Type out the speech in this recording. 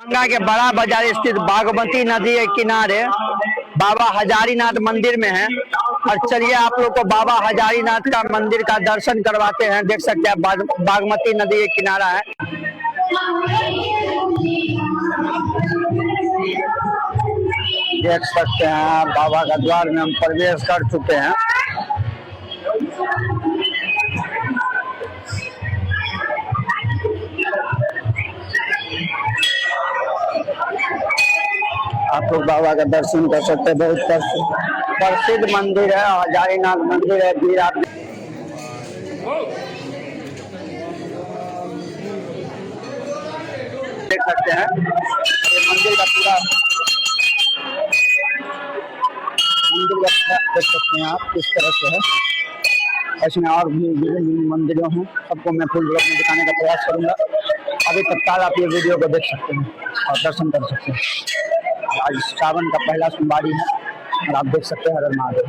गंगा के बड़ा बाजार स्थित बागमती नदी के किनारे बाबा हजारीनाथ मंदिर में है। और चलिए आप लोग को बाबा हजारीनाथ का मंदिर का दर्शन करवाते हैं। देख सकते हैं बागमती नदी के किनारा है। देख सकते हैं बाबा का द्वार में हम प्रवेश कर चुके हैं। आप लोग बाबा का दर्शन कर सकते हैं। बहुत प्रसिद्ध मंदिर है, हजारीनाथ मंदिर है। भी आप देख सकते हैं ये मंदिर का पूरा देख सकते हैं आप किस तरह से है। इसमें और भी विभिन्न मंदिरों हैं, सबको मैं फुल ब्लॉग में दिखाने का प्रयास करूंगा। अभी तत्काल आप ये वीडियो को देख सकते हैं और दर्शन कर सकते हैं। आज सावन का पहला सोमवारी है और आप देख सकते हैं हर महादेव।